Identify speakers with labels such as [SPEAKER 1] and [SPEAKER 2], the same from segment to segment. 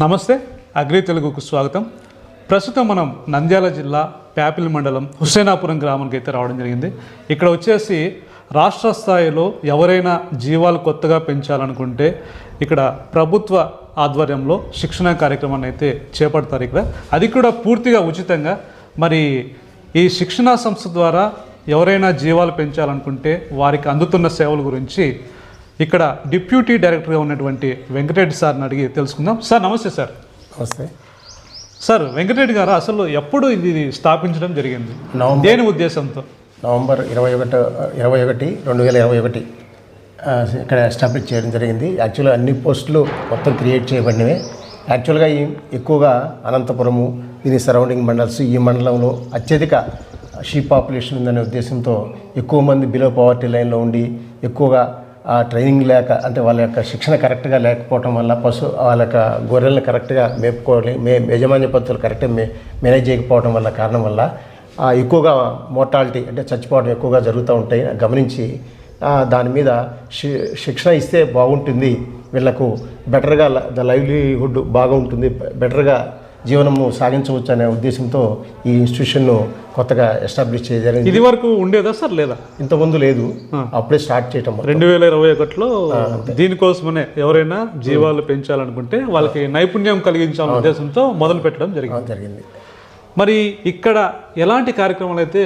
[SPEAKER 1] నమస్తే అగ్రి తెలుగుకు స్వాగతం. ప్రస్తుతం మనం నంద్యాల జిల్లా ప్యాపిల్ మండలం హుస్సేనాపురం గ్రామానికి అయితే రావడం జరిగింది. ఇక్కడ వచ్చేసి రాష్ట్ర స్థాయిలో ఎవరైనా జీవాలు కొత్తగా పెంచాలనుకుంటే ఇక్కడ ప్రభుత్వ ఆధ్వర్యంలో శిక్షణ కార్యక్రమాన్ని అయితే చేపడతారు. ఇక్కడ అది కూడా పూర్తిగా ఉచితంగా. మరి ఈ శిక్షణా సంస్థ ద్వారా ఎవరైనా జీవాలు పెంచాలనుకుంటే వారికి అందుతున్న సేవల గురించి ఇక్కడ డిప్యూటీ డైరెక్టర్గా ఉన్నటువంటి వెంకటరెడ్డి సార్ని అడిగి తెలుసుకుందాం. సార్ నమస్తే. సార్
[SPEAKER 2] నమస్తే
[SPEAKER 1] సార్. వెంకటరెడ్డి గారు అసలు ఎప్పుడు ఇది స్థాపించడం జరిగింది, దేని ఉద్దేశంతో?
[SPEAKER 2] నవంబర్ 21, 2021 ఇక్కడ ఎస్టాబ్లిష్ చేయడం జరిగింది. యాక్చువల్గా అన్ని పోస్టులు మొత్తం క్రియేట్ చేయబడినవే. యాక్చువల్గా ఎక్కువగా అనంతపురము దీని సరౌండింగ్ మండల్స్, ఈ మండలంలో అత్యధిక షీప్ పాపులేషన్ ఉందనే ఉద్దేశంతో ఎక్కువ మంది బిలో పవర్టీ లైన్లో ఉండి ఎక్కువగా ట్రైనింగ్ లేక, అంటే వాళ్ళ యొక్క శిక్షణ కరెక్ట్గా లేకపోవటం వల్ల వాళ్ళ యొక్క గొర్రెలను కరెక్ట్గా మేపుకోవాలి, యజమాన్య పద్ధతులు కరెక్ట్గా మేనేజ్ చేయకపోవడం వల్ల కారణం వల్ల ఎక్కువగా మోర్టాలిటీ అంటే చచ్చిపోవడం ఎక్కువగా జరుగుతూ ఉంటాయి. గమనించి దాని మీద శిక్షణ ఇస్తే బాగుంటుంది, వీళ్లకు బెటర్గా లైవ్లీహుడ్ బాగా ఉంటుంది, బెటర్గా జీవనము సాగించవచ్చు అనే ఉద్దేశంతో ఈ ఇన్స్టిట్యూషన్ను కొత్తగా ఎస్టాబ్లిష్ చేయడం.
[SPEAKER 1] ఇది వరకు ఉండేదా సార్? లేదా,
[SPEAKER 2] ఇంతకుముందు లేదు, అప్పుడే స్టార్ట్ చేయటం.
[SPEAKER 1] 2021లో దీనికోసమనే ఎవరైనా జీవాలు పెంచాలనుకుంటే వాళ్ళకి నైపుణ్యం కలిగించాలనే ఉద్దేశంతో మొదలు పెట్టడం జరిగింది. మరి ఇక్కడ ఎలాంటి కార్యక్రమాలు అయితే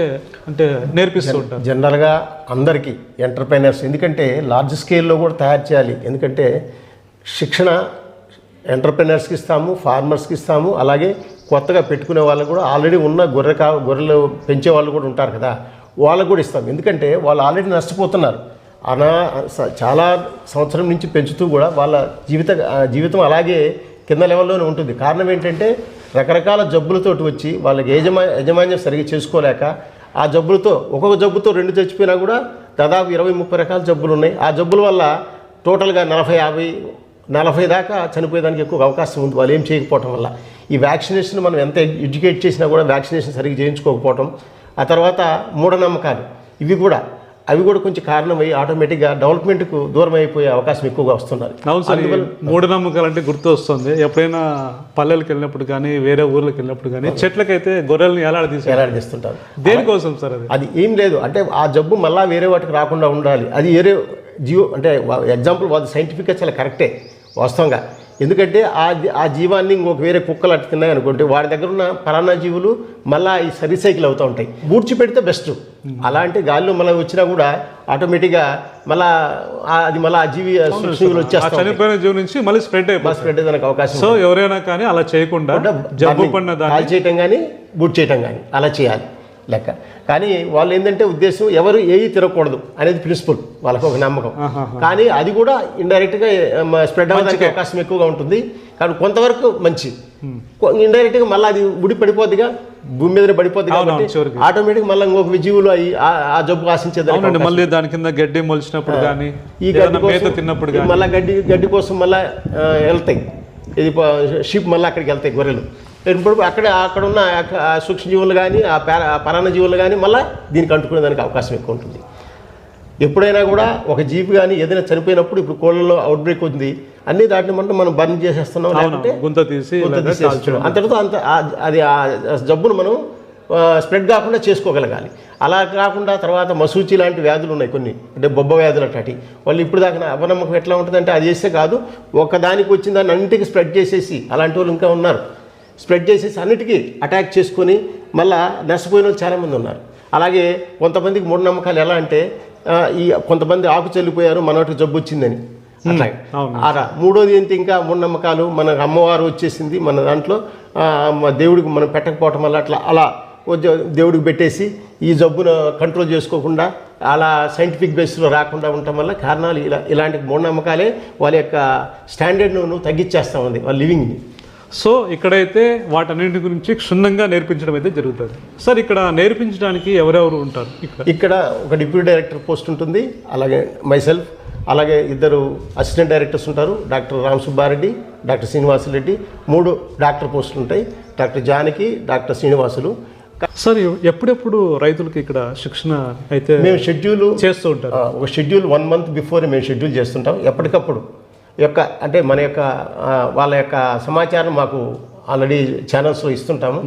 [SPEAKER 1] అంటే నేర్పిస్తూ ఉంటారు?
[SPEAKER 2] జనరల్గా అందరికీ ఎంటర్ప్రైనర్స్, ఎందుకంటే లార్జ్ స్కేల్లో కూడా తయారు చేయాలి. ఎందుకంటే శిక్షణ ఎంటర్ప్రైనర్స్కి ఇస్తాము, ఫార్మర్స్కి ఇస్తాము, అలాగే కొత్తగా పెట్టుకునే వాళ్ళకు కూడా, ఆల్రెడీ ఉన్న గొర్రెలు పెంచే వాళ్ళు కూడా ఉంటారు కదా, వాళ్ళకు కూడా ఇస్తాం. ఎందుకంటే వాళ్ళు ఆల్రెడీ నష్టపోతున్నారు. చాలా సంవత్సరం నుంచి పెంచుతూ కూడా వాళ్ళ జీవితం అలాగే కింద లెవెల్లోనే ఉంటుంది. కారణం ఏంటంటే రకరకాల జబ్బులతోటి వచ్చి వాళ్ళకి యజమాన్యం సరిగ్గా చేసుకోలేక, ఆ జబ్బులతో ఒక్కొక్క జబ్బుతో 2 చచ్చిపోయినా కూడా దాదాపు 20-30 రకాల జబ్బులు ఉన్నాయి. ఆ జబ్బుల వల్ల టోటల్గా 40 దాకా చనిపోయేదానికి ఎక్కువ అవకాశం ఉంది వాళ్ళు ఏం చేయకపోవటం వల్ల. ఈ వ్యాక్సినేషన్ మనం ఎంత ఎడ్యుకేట్ చేసినా కూడా వ్యాక్సినేషన్ సరిగ్గా చేయించుకోకపోవటం, ఆ తర్వాత మూఢనమ్మకాలు, అవి కూడా కొంచెం కారణమై ఆటోమేటిక్గా డెవలప్మెంట్కు దూరం అయిపోయే అవకాశం ఎక్కువగా వస్తున్నారు.
[SPEAKER 1] అవును సార్. మూఢనమ్మకాలు అంటే గుర్తు వస్తుంది, ఎప్పుడైనా పల్లెలకు వెళ్ళినప్పుడు కానీ వేరే ఊర్లకు వెళ్ళినప్పుడు కానీ చెట్లకైతే గొర్రెలను
[SPEAKER 2] ఎలాడదీస్తుంటారు.
[SPEAKER 1] దేనికోసం సార్? అది
[SPEAKER 2] ఏం లేదు, అంటే ఆ జబ్బు మళ్ళీ వేరే వాటికి రాకుండా ఉండాలి. అది వేరే అంటే ఎగ్జాంపుల్ వాళ్ళు సైంటిఫిక్గా చాలా కరెక్టే వాస్తవంగా. ఎందుకంటే ఆ జీవాన్ని ఇంకొక వేరే కుక్కలు అట్టు తిన్నాయి అనుకుంటే వాడి దగ్గర ఉన్న పరాన్న జీవులు మళ్ళీ ఈ రీసైకిల్ అవుతూ ఉంటాయి. బూడ్చి పెడితే బెస్ట్. అలాంటి గాలిలో మళ్ళీ వచ్చినా కూడా ఆటోమేటిక్గా మళ్ళీ అది మళ్ళీ ఆ జీవులు వచ్చేస్తాయి,
[SPEAKER 1] చనిపోయిన జీవి నుంచి మళ్ళీ స్ప్రెడ్
[SPEAKER 2] అయ్యేదానికి అవకాశం.
[SPEAKER 1] సో ఎవరైనా కానీ అలా చేయకుండా
[SPEAKER 2] కాల్ చేయటం కానీ బూట్ చేయటం కానీ అలా చేయాలి లెక్క. కానీ వాళ్ళు ఏంటంటే ఉద్దేశం ఎవరు ఏవి తినకూడదు అనేది ప్రిన్సిపల్, వాళ్ళకు ఒక నమ్మకం. కానీ అది కూడా ఇండైరెక్ట్గా స్ప్రెడ్ అవ్వడానికి అవకాశం ఎక్కువగా ఉంటుంది. కానీ కొంతవరకు మంచి, ఇండైరెక్ట్గా మళ్ళీ అది పడిపోద్దిగా, భూమి మీద పడిపోద్ది కాబట్టి ఆటోమేటిక్ మళ్ళీ ఇంకొక జీవులు అయ్యి ఆ జబ్బు ఆశించేది.
[SPEAKER 1] మళ్ళీ దాని కింద గడ్డి మొలిచినప్పుడు కానీ
[SPEAKER 2] ఈ గడ్డి తిన్నప్పుడు మళ్ళీ గడ్డి కోసం మళ్ళీ వెళ్తాయి. ఇది షీప్ మళ్ళీ అక్కడికి వెళ్తాయి గొర్రెలు. ఇప్పుడు అక్కడ ఉన్న సూక్ష్మజీవులు కానీ ఆ పరాన్న జీవులు కానీ మళ్ళీ దీనికి అంటుకునే దానికి అవకాశం ఎక్కువ ఉంటుంది. ఎప్పుడైనా కూడా ఒక జీవి కానీ ఏదైనా చనిపోయినప్పుడు, ఇప్పుడు కోళ్ళలో అవుట్ బ్రేక్ ఉంది, అన్ని దాటిని మనం బర్న్ చేసేస్తున్నాం, లేకపోతే
[SPEAKER 1] గుంత తీసేస్తున్నాం.
[SPEAKER 2] అంతటితో అది ఆ జబ్బును మనం స్ప్రెడ్ కాకుండా చేసుకోగలగాలి. అలా కాకుండా తర్వాత మసూచి లాంటి వ్యాధులు ఉన్నాయి కొన్ని, అంటే బొబ్బ వ్యాధులు అట్లాంటి వాళ్ళు ఇప్పుడు దాకా అపనమ్మకం ఎట్లా ఉంటుందంటే అది చేస్తే కాదు, ఒకదానికి వచ్చిన దాన్ని అన్నింటికి స్ప్రెడ్ చేసేసి అలాంటి వాళ్ళు ఇంకా ఉన్నారు. స్ప్రెడ్ చేసేసి అన్నిటికీ అటాక్ చేసుకొని మళ్ళీ నష్టపోయిన వాళ్ళు చాలామంది ఉన్నారు. అలాగే కొంతమందికి మూఢనమ్మకాలు ఎలా అంటే కొంతమంది ఆకు చల్లిపోయారు మనకి జబ్బు వచ్చిందని అలా. మూడోది ఏంటి, ఇంకా మూఢనమ్మకాలు, మన అమ్మవారు వచ్చేసింది మన దాంట్లో దేవుడికి మనం పెట్టకపోవటం వల్ల అలా దేవుడికి పెట్టేసి ఈ జబ్బును కంట్రోల్ చేసుకోకుండా అలా సైంటిఫిక్ బేస్లో రాకుండా ఉండటం వల్ల కారణాలు ఇలాంటి మూఢనమ్మకాలే వాళ్ళ యొక్క స్టాండర్డ్ను తగ్గించేస్తూ ఉంది వాళ్ళ లివింగ్ని.
[SPEAKER 1] సో ఇక్కడైతే వాటన్నింటి గురించి క్షుణ్ణంగా నేర్పించడం అయితే జరుగుతుంది. సార్ ఇక్కడ నేర్పించడానికి ఎవరెవరు ఉంటారు?
[SPEAKER 2] ఇక్కడ ఒక డిప్యూటీ డైరెక్టర్ పోస్ట్ ఉంటుంది, అలాగే మైసెల్ఫ్, అలాగే 2 అసిస్టెంట్ డైరెక్టర్స్ ఉంటారు, doctor Ram Subbareddy, doctor Srinivasulareddy. 3 doctor పోస్టులు ఉంటాయి, doctor Janaki, doctor Srinivasulu.
[SPEAKER 1] Sir ఎప్పుడెప్పుడు రైతులకి ఇక్కడ శిక్షణ అయితే
[SPEAKER 2] మేము షెడ్యూల్
[SPEAKER 1] చేస్తూ ఉంటారు?
[SPEAKER 2] ఒక షెడ్యూల్ 1 month బిఫోర్ మేము షెడ్యూల్ చేస్తుంటాం. ఎప్పటికప్పుడు యొక్క అంటే మన యొక్క వాళ్ళ యొక్క సమాచారం మాకు ఆల్రెడీ ఛానల్స్లో ఇస్తుంటాము.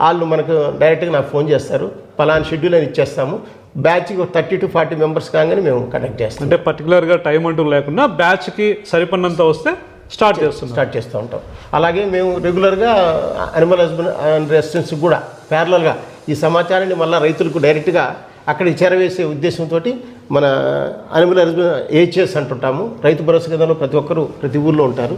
[SPEAKER 2] వాళ్ళు మనకు డైరెక్ట్గా నాకు ఫోన్ చేస్తారు, పలానా షెడ్యూల్ అని ఇచ్చేస్తాము. బ్యాచ్కి 30 to 40 మెంబర్స్ కాగానే మేము కండక్ట్ చేస్తాం.
[SPEAKER 1] అంటే పర్టికులర్గా టైం అంటూ లేకుండా బ్యాచ్కి సరిపడినంత వస్తే స్టార్ట్ చేస్తూ
[SPEAKER 2] ఉంటాం. అలాగే మేము రెగ్యులర్గా అనిమల్ హస్బెండ్ అండ్ రెసిడెన్స్కి కూడా ప్యారలల్గా ఈ సమాచారాన్ని మళ్ళీ రైతులకు డైరెక్ట్గా అక్కడికి చేరవేసే ఉద్దేశంతో మన animal husband AHS అంటుంటాము. Rythu Bharosa కేంద్రంలో ప్రతి ఒక్కరు ప్రతి ఊళ్ళో ఉంటారు.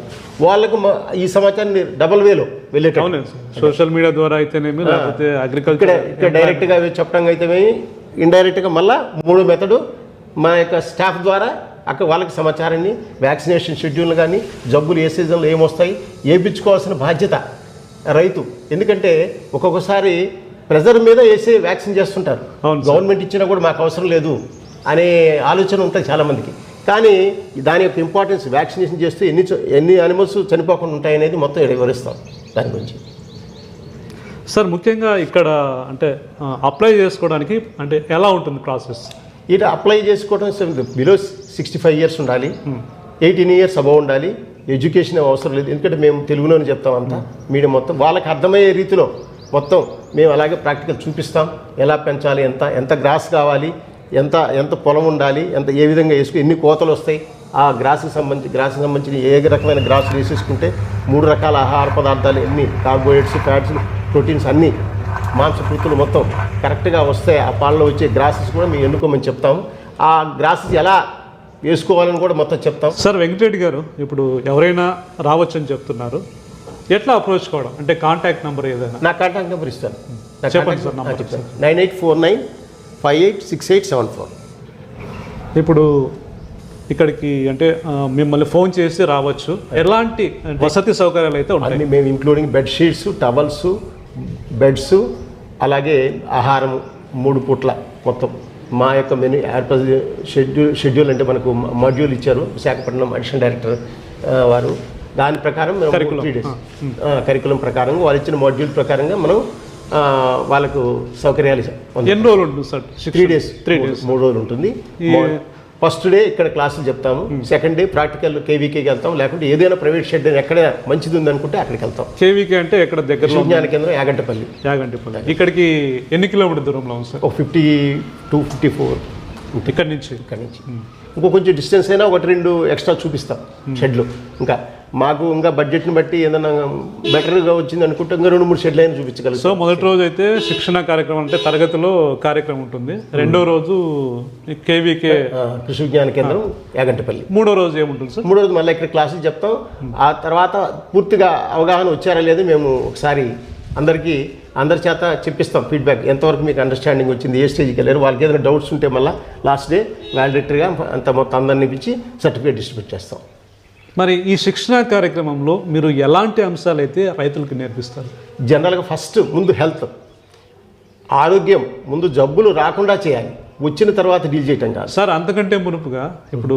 [SPEAKER 2] వాళ్ళకు ఈ సమాచారాన్ని డబల్ వేలో వెళ్ళేటప్పుడు
[SPEAKER 1] సోషల్ మీడియా ద్వారా అయితేనేమి లేకపోతే అగ్రికల్చర్
[SPEAKER 2] ఇక్కడ డైరెక్ట్గా చెప్పడం అయితేనేమి, ఇండైరెక్ట్గా మళ్ళీ 3 మెథడు మా యొక్క స్టాఫ్ ద్వారా అక్కడ వాళ్ళకి సమాచారాన్ని, వ్యాక్సినేషన్ షెడ్యూల్ కానీ, జబ్బులు ఏ సీజన్లో ఏమొస్తాయి, వేయించుకోవాల్సిన బాధ్యత రైతు. ఎందుకంటే ఒక్కొక్కసారి ప్రెజర్ మీద వేసి వ్యాక్సిన్ చేస్తుంటారు. గవర్నమెంట్ ఇచ్చినా కూడా మాకు అవసరం లేదు అనే ఆలోచన ఉంటుంది చాలామందికి. కానీ దాని యొక్క ఇంపార్టెన్స్, వ్యాక్సినేషన్ చేస్తే ఎన్ని యానిమల్స్ చనిపోకుండా ఉంటాయనేది మొత్తం వివరిస్తాం దాని గురించి.
[SPEAKER 1] సార్ ముఖ్యంగా ఇక్కడ అంటే అప్లై చేసుకోవడానికి అంటే ఎలా ఉంటుంది ప్రాసెస్?
[SPEAKER 2] ఇటు అప్లై చేసుకోవడం బిలో 65 years ఉండాలి, 18 years అబవ్ ఉండాలి, ఎడ్యుకేషన్ అవసరం లేదు. ఎందుకంటే మేము తెలుగులోనే చెప్తాం అంతా, మీడియం మొత్తం వాళ్ళకి అర్థమయ్యే రీతిలో మొత్తం మేము అలాగే ప్రాక్టికల్ చూపిస్తాం. ఎలా పెంచాలి, ఎంత గ్రాస్ కావాలి, ఎంత పొలం ఉండాలి, ఏ విధంగా వేసుకుని ఎన్ని కోతలు వస్తాయి, ఆ గ్రాస్కి సంబంధించిన ఏ రకమైన గ్రాస్ వేసేసుకుంటే 3 రకాల ఆహార పదార్థాలు ఎన్ని కార్బోహైడ్రేట్స్, ఫ్యాట్స్, ప్రోటీన్స్ అన్నీ మాంసకృతులు మొత్తం కరెక్ట్గా వస్తే ఆ పాలలో వచ్చే గ్రాసెస్ కూడా మేము ఎన్నుకోమని చెప్తాము. ఆ గ్రాసెస్ ఎలా వేసుకోవాలని కూడా మొత్తం చెప్తాం.
[SPEAKER 1] సార్ వెంకటరెడ్డి గారు, ఇప్పుడు ఎవరైనా రావచ్చని చెప్తున్నారు, ఎట్లా అప్రోచ్ కావడం? అంటే కాంటాక్ట్ నెంబర్ ఏదైనా?
[SPEAKER 2] నా కాంటాక్ట్ నెంబర్ ఇస్తాను,
[SPEAKER 1] చెప్పండి సార్. నెంబర్
[SPEAKER 2] 9849586874.
[SPEAKER 1] ఇప్పుడు ఇక్కడికి అంటే మిమ్మల్ని ఫోన్ చేసి రావచ్చు. ఎలాంటి వసతి సౌకర్యాలు అయితే ఉంటాయి?
[SPEAKER 2] మేము ఇంక్లూడింగ్ బెడ్షీట్స్, టవల్స్, బెడ్స్, అలాగే ఆహారం 3 పూట్ల మొత్తం మా యొక్క మెనూ షెడ్యూల్ అంటే మనకు మాడ్యూల్ ఇచ్చారు విశాఖపట్నం అడిషనల్ డైరెక్టర్ వారు. దాని ప్రకారం మేము 3 days కరికులం ప్రకారం వాళ్ళు ఇచ్చిన మాడ్యూల్ ప్రకారంగా మనం వాళ్ళకు సౌకర్యాలు.
[SPEAKER 1] ఎన్ని రోజులు ఉంటుంది సార్?
[SPEAKER 2] 3 days 3 రోజులు ఉంటుంది. ఫస్ట్ డే ఇక్కడ క్లాసులు చెప్తాము, సెకండ్ డే ప్రాక్టికల్ కేవీకేకి వెళ్తాం, లేకుంటే ఏదైనా ప్రైవేట్ షెడ్ ఎక్కడ మంచిది ఉందనుకుంటే అక్కడికి వెళ్తాం.
[SPEAKER 1] కేవీకే అంటే ఎక్కడ దగ్గర?
[SPEAKER 2] విజ్ఞాన కేంద్రం యాగంటిపల్లి.
[SPEAKER 1] ఇక్కడికి ఎన్ని కిలోమీటర్ దూరంలో ఉంది సార్?
[SPEAKER 2] 52-54
[SPEAKER 1] ఇక్కడి నుంచి.
[SPEAKER 2] ఇంకో కొంచెం డిస్టెన్స్ అయినా 1-2 ఎక్స్ట్రా చూపిస్తాం షెడ్లు. ఇంకా బడ్జెట్ని బట్టి ఏదైనా బెటర్గా వచ్చింది అనుకుంటే ఇంకా 2-3 షెడ్లు అయినా చూపించగలం.
[SPEAKER 1] సో మొదటి రోజు అయితే శిక్షణ కార్యక్రమం అంటే తరగతిలో కార్యక్రమం ఉంటుంది. రెండో రోజు కేవీకే
[SPEAKER 2] కృషి విజ్ఞాన కేంద్రం యాగంటిపల్లి.
[SPEAKER 1] మూడో రోజు ఏముంటుంది సార్?
[SPEAKER 2] మూడో రోజు మళ్ళీ ఇక్కడ క్లాసులు చెప్తాం. ఆ తర్వాత పూర్తిగా అవగాహన వచ్చారా లేదు మేము ఒకసారి అందరి చేత చెప్పిస్తాం ఫీడ్బ్యాక్, ఎంతవరకు మీకు అండర్స్టాండింగ్ వచ్చింది, ఏ స్టేజ్కి వెళ్ళారు. వాళ్ళకి ఏదైనా డౌట్స్ ఉంటే మళ్ళీ లాస్ట్ డే వ్యాలిడేటరీగా మొత్తం అందరిని ఇచ్చి సర్టిఫికేట్ డిస్ట్రిబ్యూట్ చేస్తాం.
[SPEAKER 1] మరి ఈ శిక్షణ కార్యక్రమంలో మీరు ఎలాంటి అంశాలు అయితే రైతులకు నేర్పిస్తారు?
[SPEAKER 2] జనరల్గా ఫస్ట్ ముందు హెల్త్, ఆరోగ్యం, ముందు జబ్బులు రాకుండా చేయాలి, వచ్చిన తర్వాత డీల్ చేయటం కాదు
[SPEAKER 1] సార్. అంతకంటే మునుపుగా ఇప్పుడు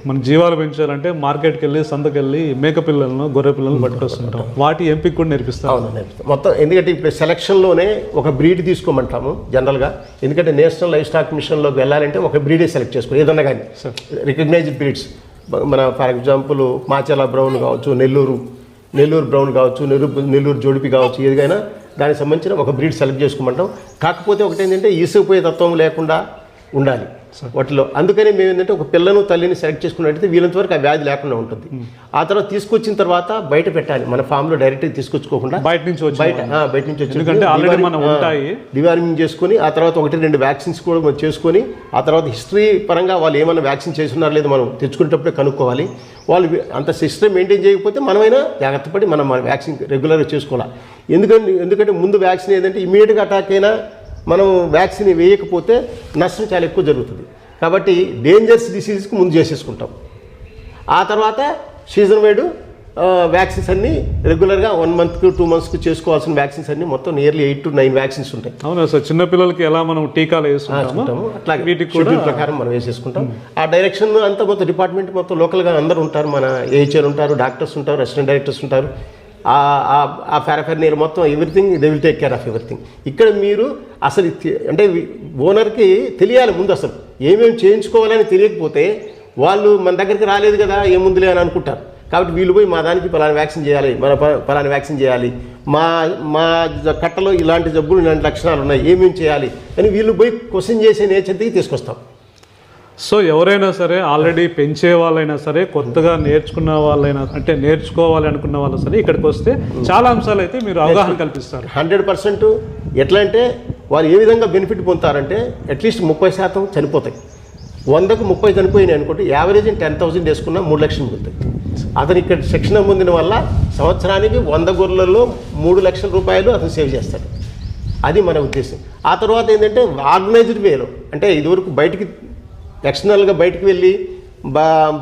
[SPEAKER 1] మన జీవాలు పెంచాలంటే మార్కెట్కి వెళ్ళి సంతకెళ్ళి మేక పిల్లలను, గొర్రె పిల్లలను పట్టుకొస్తుంటాం. వాటి ఎంపిక కూడా నేర్పిస్తాం.
[SPEAKER 2] అవును, నేర్పిస్తాం మొత్తం. ఎందుకంటే ఇప్పుడు సెలక్షన్లోనే ఒక బ్రీడ్ తీసుకోమంటాము జనరల్గా. ఎందుకంటే నేషనల్ లైవ్ స్టాక్ మిషన్లోకి వెళ్ళాలంటే ఒక బ్రీడే సెలెక్ట్ చేసుకోవాలి, ఏదన్నా కానీ రికగ్నైజ్డ్ బ్రీడ్స్. మన ఫర్ ఎగ్జాంపుల్ మాచర్ల బ్రౌన్ కావచ్చు, నెల్లూరు బ్రౌన్ కావచ్చు, నెల్లూరు జోడిపి కావచ్చు, ఏదైనా దానికి సంబంధించిన ఒక బ్రీడ్ సెలెక్ట్ చేసుకోమంటాం. కాకపోతే ఒకటి ఏంటంటే ఈసుకుపోయే తత్వం లేకుండా ఉండాలి వాటిలో. అందుకని మేము ఏంటంటే ఒక పిల్లను, తల్లిని సెలెక్ట్ చేసుకున్నట్టయితే వీలంత వరకు ఆ వ్యాధి లేకుండా ఉంటుంది. ఆ తర్వాత తీసుకొచ్చిన తర్వాత బయట పెట్టాలి, మన ఫామ్లో డైరెక్ట్గా తీసుకొచ్చుకోకుండా బయట నుంచి వచ్చి డివార్మింగ్ చేసుకొని ఆ తర్వాత 1-2 వ్యాక్సిన్స్ కూడా మనం చేసుకొని ఆ తర్వాత హిస్టరీ పరంగా వాళ్ళు ఏమైనా వ్యాక్సిన్ చేస్తున్నారో లేదో మనం తెచ్చుకునేటప్పుడే కనుక్కోవాలి. వాళ్ళు అంత సిస్టమ్ మెయింటైన్ చేయకపోతే మనమైనా జాగ్రత్త పడి మనం వ్యాక్సిన్ రెగ్యులర్గా చేసుకోవాలి. ఎందుకంటే ముందు వ్యాక్సిన్ ఏదంటే ఇమీడియట్గా అటాక్ అయినా మనం వ్యాక్సిన్ వేయకపోతే నష్టం చాలా ఎక్కువ జరుగుతుంది. కాబట్టి డేంజరస్ డిసీజ్కి ముందు చేసేసుకుంటాం. ఆ తర్వాత సీజన్ వైడ్ వ్యాక్సిన్స్ అన్నీ రెగ్యులర్గా 1 month 2 months చేసుకోవాల్సిన వ్యాక్సిన్స్ అన్నీ మొత్తం నియర్లీ 8 to 9 వ్యాక్సిన్స్ ఉంటాయి.
[SPEAKER 1] అవునా సార్? చిన్నపిల్లలకి ఎలా మనం టీకాలు వేసుకుంటాము
[SPEAKER 2] అట్లాగే వీటికి షెడ్యూల్ ప్రకారం మనం వేసేసుకుంటాం. ఆ డైరెక్షన్ అంతా మొత్తం డిపార్ట్మెంట్ మొత్తం లోకల్గా అందరూ ఉంటారు. మన ఏహెచ్ఆర్ ఉంటారు, డాక్టర్స్ ఉంటారు, అసిస్టెంట్ డైరెక్టర్స్ ఉంటారు. ఆ ఫెరఫెర్నీర్ మొత్తం everything they will take care of everything. ఇక్కడ మీరు అసలు అంటే ఓనర్కి తెలియాలి ముందు అసలు ఏమేమి చేయించుకోవాలని తెలియకపోతే వాళ్ళు మన దగ్గరికి రాలేదు కదా ఏముందిలే అని అనుకుంటారు. కాబట్టి వీళ్ళు పోయి మా దానికి పలానా వ్యాక్సిన్ చేయాలి, మన పలానా వ్యాక్సిన్ చేయాలి, మా మా కట్టలో ఇలాంటి జబ్బులు ఇలాంటి లక్షణాలు ఉన్నాయి, ఏమేమి చేయాలి అని వీళ్ళు పోయి క్వశ్చన్ చేసే నేచర్కి తీసుకొస్తాం.
[SPEAKER 1] సో ఎవరైనా సరే ఆల్రెడీ పెంచే వాళ్ళైనా సరే కొత్తగా నేర్చుకున్న వాళ్ళైనా అంటే నేర్చుకోవాలి అనుకున్న వాళ్ళు సరే ఇక్కడికి వస్తే చాలా అంశాలు అయితే మీరు అవగాహన కల్పిస్తారు.
[SPEAKER 2] 100% ఎట్లా అంటే వాళ్ళు ఏ విధంగా బెనిఫిట్ పొందుతారంటే అట్లీస్ట్ 30% చనిపోతాయి. 100కు 30 చనిపోయినాయి అనుకోండి, యావరేజ్ 10,000 వేసుకున్నా 3 లక్షలు మిగులుతాయి. అతను ఇక్కడ శిక్షణ పొందిన వల్ల సంవత్సరానికి 100 గొర్రెలలో 3 లక్షల రూపాయలు అతను సేవ్ చేస్తాడు. అది మన ఉద్దేశం. ఆ తర్వాత ఏంటంటే ఆర్గనైజ్డ్ వేలో అంటే ఇదివరకు బయటికి ఎక్స్టర్నల్గా బయటికి వెళ్ళి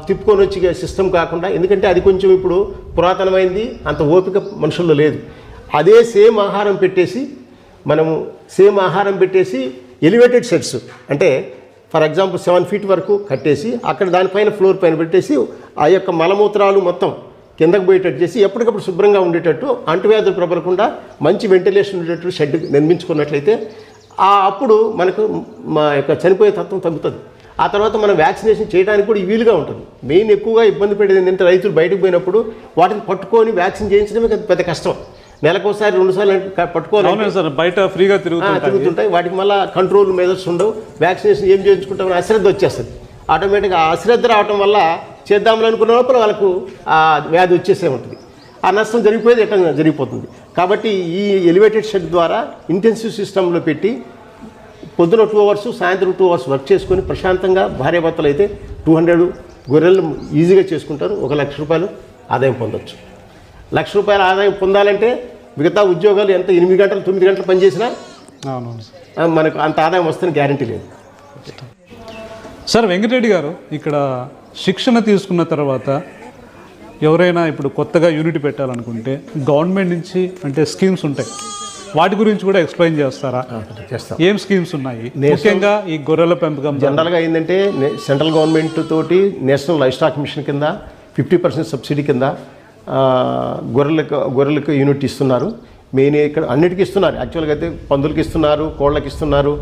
[SPEAKER 2] తిప్పుకొని వచ్చి సిస్టమ్ కాకుండా, ఎందుకంటే అది కొంచెం ఇప్పుడు పురాతనమైంది, అంత ఓపిక మనుషుల్లో లేదు. అదే సేమ్ ఆహారం పెట్టేసి ఎలివేటెడ్ షెడ్స్ అంటే ఫర్ ఎగ్జాంపుల్ 7 feet వరకు కట్టేసి అక్కడ దానిపైన ఫ్లోర్ పైన పెట్టేసి ఆ యొక్క మలమూత్రాలు మొత్తం కిందకు పోయేటట్టు చేసి ఎప్పటికప్పుడు శుభ్రంగా ఉండేటట్టు అంటువ్యాధులు ప్రబలకుండా మంచి వెంటిలేషన్ ఉండేటట్టు షెడ్ నిర్మించుకున్నట్లయితే అప్పుడు మనకు మా యొక్క చనిపోయే తత్వం తగ్గుతుంది. ఆ తర్వాత మనం వ్యాక్సినేషన్ చేయడానికి కూడా వీలుగా ఉంటుంది. మెయిన్ ఎక్కువగా ఇబ్బంది పడేది ఏంటంటే రైతులు బయటకు పోయినప్పుడు వాటిని పట్టుకొని వ్యాక్సిన్ చేయించడమే పెద్ద కష్టం. నెలకోసారి 2 సార్లు పట్టుకోవాలి,
[SPEAKER 1] బయట ఫ్రీగా తిరుగుతుంటాయి.
[SPEAKER 2] వాటికి మళ్ళీ కంట్రోల్ మెజర్స్ ఉండవు. వ్యాక్సినేషన్ ఏం చేయించుకుంటామని అశ్రద్ధ వచ్చేస్తుంది. ఆటోమేటిక్గా అశ్రద్ధ రావడం వల్ల చేద్దామని అనుకున్న లోపల వాళ్ళకు ఆ వ్యాధి వచ్చేసే ఉంటుంది. ఆ నష్టం జరిగిపోయేది ఎట్లా జరిగిపోతుంది. కాబట్టి ఈ ఎలివేటెడ్ షెడ్ ద్వారా ఇంటెన్సివ్ సిస్టంలో పెట్టి పొద్దున 2 hours సాయంత్రం 2 hours వర్క్ చేసుకొని ప్రశాంతంగా భార్యాభర్తలు అయితే 200 గొర్రెలు ఈజీగా చేసుకుంటారు. 1 లక్ష రూపాయలు ఆదాయం పొందొచ్చు. 1 లక్ష రూపాయల ఆదాయం పొందాలంటే మిగతా ఉద్యోగాలు ఎంత 8 గంటలు 9 గంటలు పనిచేసినా మనకు అంత ఆదాయం వస్తుందని గ్యారంటీ లేదు.
[SPEAKER 1] సార్ వెంకటరెడ్డి గారు, ఇక్కడ శిక్షణ తీసుకున్న తర్వాత ఎవరైనా ఇప్పుడు కొత్తగా యూనిట్ పెట్టాలనుకుంటే గవర్నమెంట్ నుంచి అంటే స్కీమ్స్ ఉంటాయి, వాటి గురించి కూడా ఎక్స్ప్లెయిన్ చేస్తారా?
[SPEAKER 2] చేస్తాం.
[SPEAKER 1] ఏం స్కీమ్స్ ఉన్నాయి ముఖ్యంగా ఈ గొర్రెల పెంపకం?
[SPEAKER 2] జనరల్గా ఏంటంటే సెంట్రల్ గవర్నమెంట్ తోటి నేషనల్ లైవ్ స్టాక్ మిషన్ కింద 50% సబ్సిడీ కింద గొర్రెలకు యూనిట్ ఇస్తున్నారు. మెయిన్ ఇక్కడ అన్నిటికీ ఇస్తున్నారు. యాక్చువల్గా అయితే పందులకి ఇస్తున్నారు, కోళ్ళకి ఇస్తున్నారు,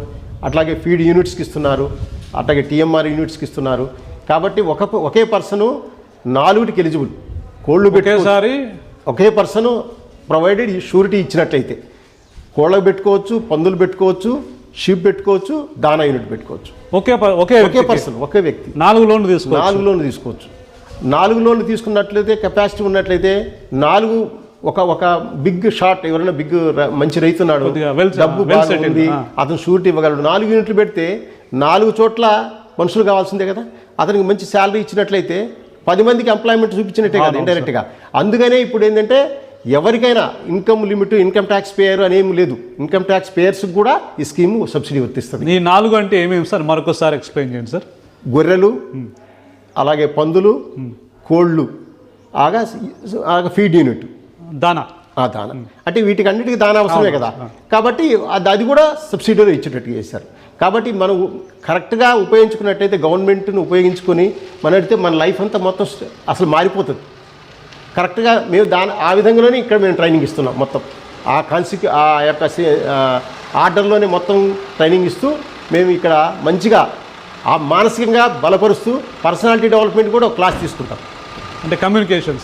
[SPEAKER 2] అట్లాగే ఫీడ్ యూనిట్స్కి ఇస్తున్నారు, అట్లాగే టీఎంఆర్ యూనిట్స్కి ఇస్తున్నారు. కాబట్టి ఒకే పర్సను 4కి ఎలిజిబుల్. కోళ్ళు పెట్టేసారి ఒకే పర్సను ప్రొవైడెడ్ షూరిటీ ఇచ్చినట్లయితే కోళ్ళకు పెట్టుకోవచ్చు, పందులు పెట్టుకోవచ్చు, షీప్ పెట్టుకోవచ్చు, దానా యూనిట్ పెట్టుకోవచ్చు. ఒకే పర్సన్, ఒకే వ్యక్తి
[SPEAKER 1] 4 లోన్లు తీసుకోవచ్చు.
[SPEAKER 2] 4 లోన్లు తీసుకున్నట్లయితే కెపాసిటీ ఉన్నట్లయితే 4 ఒక బిగ్ షాట్ ఎవరైనా మంచి రైతు ఉన్నాడు, డబ్బు బాగుంది, అతను షూరిటీ ఇవ్వగలడు. 4 యూనిట్లు పెడితే 4 చోట్ల మనుషులు కావాల్సిందే కదా. అతనికి మంచి శాలరీ ఇచ్చినట్లయితే 10 మందికి ఎంప్లాయ్మెంట్ చూపించినట్టే కదా ఇండైరెక్ట్గా. అందుకనే ఇప్పుడు ఏంటంటే ఎవరికైనా income limit, income tax payer అనేమి లేదు. ఇన్కమ్ ట్యాక్స్ పేయర్స్కి కూడా ఈ స్కీమ్ సబ్సిడీ వర్తిస్తుంది.
[SPEAKER 1] ఈ 4 అంటే ఏమేమి సార్? మరొకసారి ఎక్స్ప్లెయిన్ చేయండి సార్.
[SPEAKER 2] గొర్రెలు, అలాగే పందులు, కోళ్ళు, ఆగా ఫీడ్ యూనిట్,
[SPEAKER 1] దానా
[SPEAKER 2] అంటే వీటికి అన్నిటికీ దానా అవసరమే కదా. కాబట్టి అది కూడా సబ్సిడీలో ఇచ్చేటట్టు చేశారు. కాబట్టి మనం కరెక్ట్గా ఉపయోగించుకున్నట్టయితే గవర్నమెంట్ను ఉపయోగించుకొని మన లైఫ్ అంతా మొత్తం అసలు మారిపోతుంది. కరెక్ట్గా మేము ఆ విధంగానే ఇక్కడ మేము ట్రైనింగ్ ఇస్తున్నాం. మొత్తం ఆ యొక్క ఆర్డర్లోనే మొత్తం ట్రైనింగ్ ఇస్తూ మేము ఇక్కడ మంచిగా మానసికంగా బలపరుస్తూ పర్సనాలిటీ డెవలప్మెంట్ కూడా ఒక క్లాస్ తీసుకుంటాం.
[SPEAKER 1] అంటే కమ్యూనికేషన్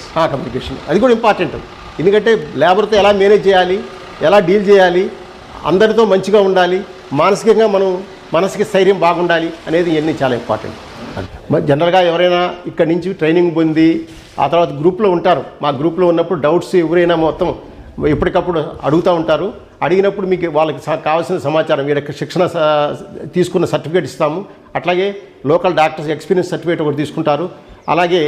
[SPEAKER 2] అది కూడా ఇంపార్టెంట్. ఎందుకంటే లేబర్తో ఎలా మేనేజ్ చేయాలి, ఎలా డీల్ చేయాలి, అందరితో మంచిగా ఉండాలి, మానసికంగా మనసుకి స్థైర్యం బాగుండాలి అనేది ఇవన్నీ చాలా ఇంపార్టెంట్. జనరల్గా ఎవరైనా ఇక్కడ నుంచి ట్రైనింగ్ పొంది ఆ తర్వాత గ్రూప్లో ఉంటారు. మా గ్రూప్లో ఉన్నప్పుడు డౌట్స్ ఎవరైనా మొత్తం ఎప్పటికప్పుడు అడుగుతూ ఉంటారు. అడిగినప్పుడు మీకు వాళ్ళకి కావాల్సిన సమాచారం వీళ్ళకి శిక్షణ తీసుకున్న సర్టిఫికేట్ ఇస్తాము. అట్లాగే లోకల్ డాక్టర్స్ ఎక్స్పీరియన్స్ సర్టిఫికేట్ ఒకటి తీసుకుంటారు. అలాగే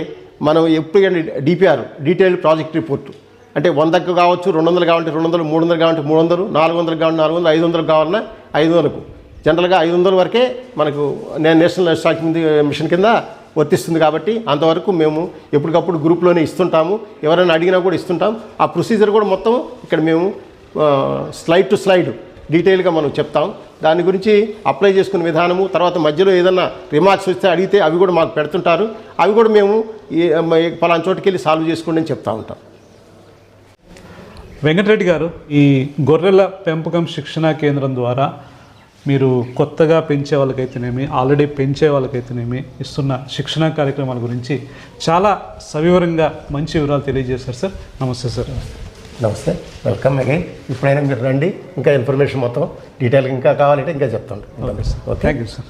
[SPEAKER 2] మనం ఎప్పుడు డిపిఆర్ డీటెయిల్డ్ ప్రాజెక్ట్ రిపోర్టు అంటే 100కు కావచ్చు, 200 కావాలంటే 200, 300 కావాలంటే 300, 400 కావాలంటే 400, 500 కావాలన్నా 500కు. జనరల్గా 500 వరకే మనకు నేషనల్ లైవ్ స్టాక్ మిషన్ కింద వర్తిస్తుంది. కాబట్టి అంతవరకు మేము ఎప్పటికప్పుడు గ్రూప్లోనే ఇస్తుంటాము. ఎవరైనా అడిగినా కూడా ఇస్తుంటాం. ఆ ప్రొసీజర్ కూడా మొత్తం ఇక్కడ మేము స్లైడ్ టు స్లైడ్ డీటెయిల్గా మనం చెప్తాం. దాని గురించి అప్లై చేసుకునే విధానము, తర్వాత మధ్యలో ఏదన్నా రిమార్క్స్ వస్తే అడిగితే అవి కూడా మాకు పెడుతుంటారు. అవి కూడా మేము పలానా చోటుకి వెళ్ళి సాల్వ్ చేసుకోండి అని చెప్తూ ఉంటాం.
[SPEAKER 1] వెంకటరెడ్డి గారు, ఈ గొర్రెల పెంపకం శిక్షణా కేంద్రం ద్వారా మీరు కొత్తగా పెంచే వాళ్ళకైతేనేమి ఆల్రెడీ పెంచే వాళ్ళకైతేనేమి ఇస్తున్న శిక్షణ కార్యక్రమాల గురించి చాలా సవివరంగా మంచి వివరాలు తెలియజేశారు సార్. నమస్తే సార్.
[SPEAKER 2] నమస్తే, వెల్కమ్ అగైన్. ఇప్పుడైనా మీరు రండి, ఇంకా ఇన్ఫర్మేషన్ మొత్తం డీటెయిల్గా ఇంకా కావాలంటే ఇంకా చెప్తాను.
[SPEAKER 1] Okay sir, thank you sir.